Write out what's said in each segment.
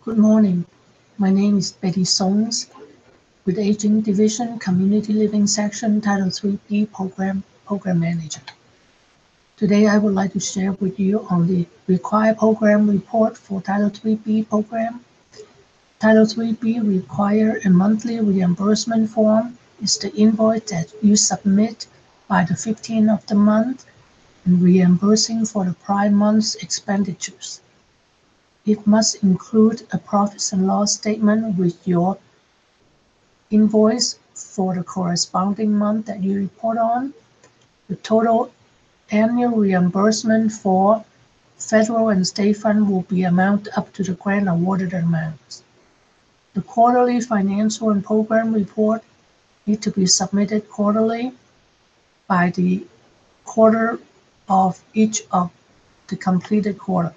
Good morning. My name is Betty Songs with Aging Division, Community Living Section, Title III-B Program Manager. Today I would like to share with you on the required program report for Title III-B program. Title III-B require a monthly reimbursement form. It's the invoice that you submit by the 15th of the month and reimbursing for the prior month's expenditures. It must include a profit and loss statement with your invoice for the corresponding month that you report on. The total annual reimbursement for federal and state fund will be amount up to the grant awarded amounts. The quarterly financial and program report need to be submitted quarterly by the quarter of each of the completed quarter.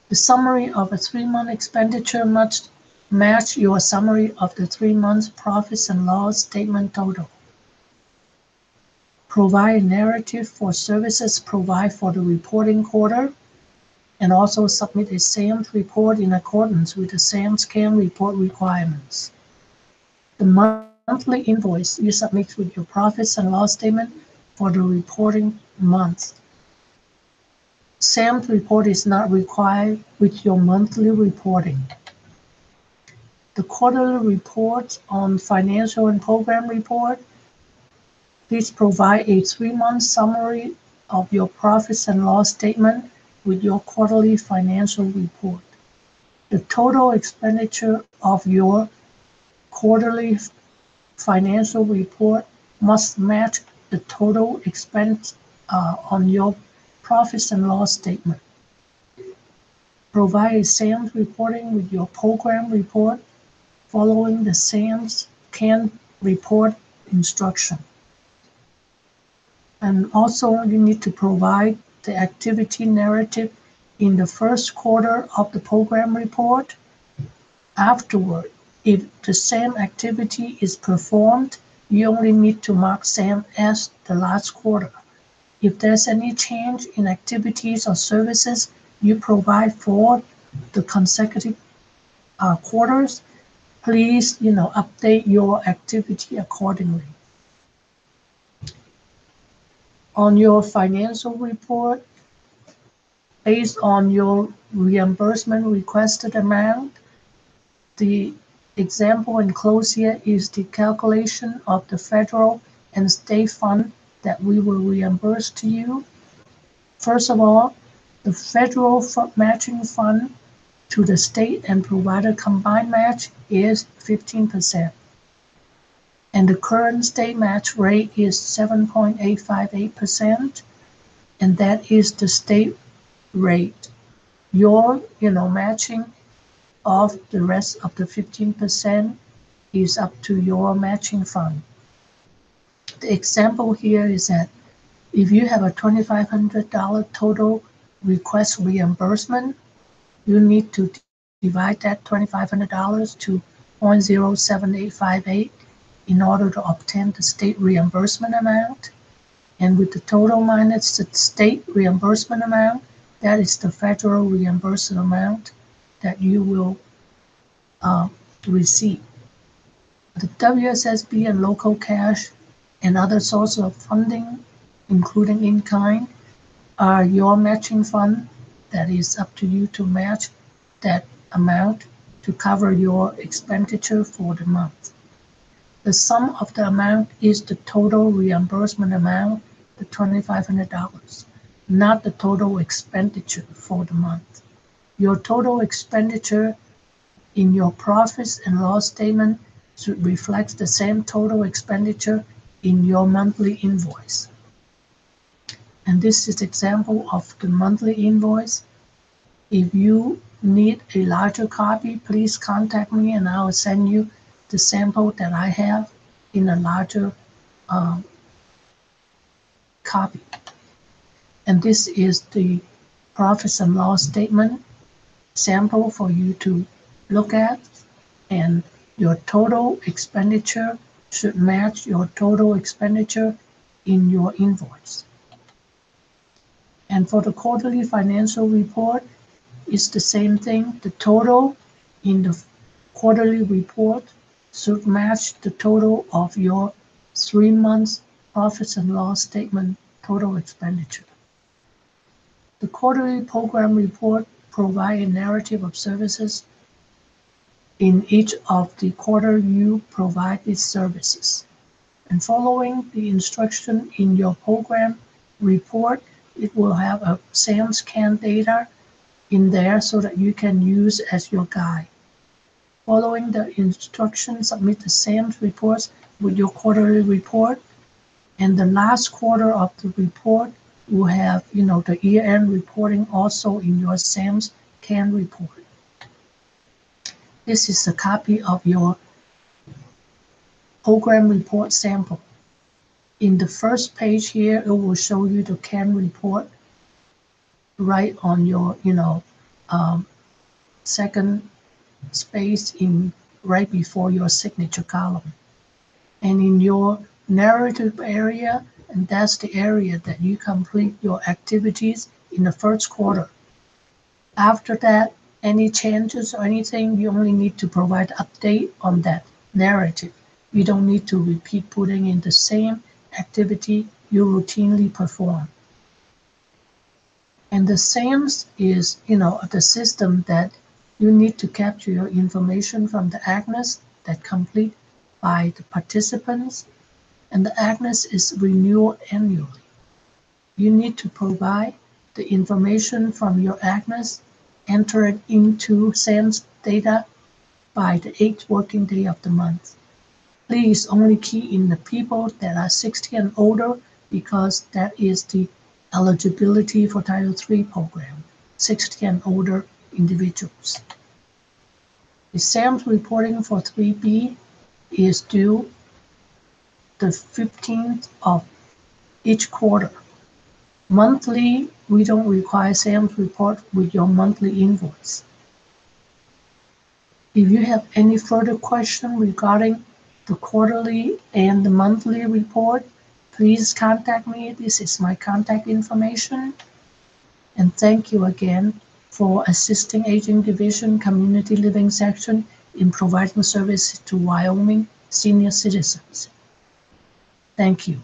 The summary of a 3-month expenditure must match your summary of the 3 months profits and loss statement total. Provide a narrative for services provided for the reporting quarter, and also submit a SAMS report in accordance with the SAMS CAN report requirements. The monthly invoice you submit with your profits and loss statement for the reporting month. SAMS report is not required with your monthly reporting. The quarterly report on financial and program report. Please provide a 3-month summary of your profits and loss statement with your quarterly financial report. The total expenditure of your quarterly financial report must match the total expense on your profits and loss statement. Provide a SAMS reporting with your program report following the SAMS CAN report instruction. And also you need to provide the activity narrative in the first quarter of the program report. Afterward, if the same activity is performed, you only need to mark SAM as the last quarter. If there's any change in activities or services you provide for the consecutive quarters, please, update your activity accordingly. On your financial report, based on your reimbursement requested amount, the example enclosed here is the calculation of the federal and state fund that we will reimburse to you. First of all, the federal matching fund to the state and provider combined match is 15%. And the current state match rate is 7.858%, and that is the state rate. Your, matching of the rest of the 15% is up to your matching fund. The example here is that if you have a $2,500 total request reimbursement, you need to divide that $2,500 to 0.07858 in order to obtain the state reimbursement amount. And with the total minus the state reimbursement amount, that is the federal reimbursement amount that you will receive. The WSSB and local cash and other sources of funding, including in-kind, are your matching fund that is up to you to match that amount to cover your expenditure for the month. The sum of the amount is the total reimbursement amount, the $2,500, not the total expenditure for the month. Your total expenditure in your profits and loss statement should reflect the same total expenditure in your monthly invoice. And this is example of the monthly invoice. If you need a larger copy, please contact me and I will send you the sample that I have in a larger copy. And this is the profits and loss statement sample for you to look at, and your total expenditure should match your total expenditure in your invoice. And for the quarterly financial report, it's the same thing. The total in the quarterly report should match the total of your 3 months profits and loss statement total expenditure. The quarterly program report provides a narrative of services in each of the quarter you provide these services. And following the instruction in your program report, it will have a SAM scan data in there so that you can use as your guide. Following the instructions, submit the SAMS reports with your quarterly report, and the last quarter of the report will have, the year-end reporting also in your SAMS CAN report. This is a copy of your program report sample. In the first page here, it will show you the CAN report right on your, second space in right before your signature column. And in your narrative area, and that's the area that you complete your activities in the first quarter. After that, any changes or anything, you only need to provide update on that narrative. You don't need to repeat putting in the same activity you routinely perform. And the SAMS is, the system that you need to capture your information from the AGNES that complete by the participants, and the AGNES is renewed annually. You need to provide the information from your AGNES entered into SAMS data by the 8th working day of the month. Please only key in the people that are 60 and older because that is the eligibility for Title III program, 60 and older individuals. The SAMS reporting for 3B is due the 15th of each quarter. Monthly, we don't require SAMS report with your monthly invoice. If you have any further question regarding the quarterly and the monthly report, please contact me. This is my contact information. And thank you again for assisting Aging Division Community Living Section in providing services to Wyoming senior citizens. Thank you.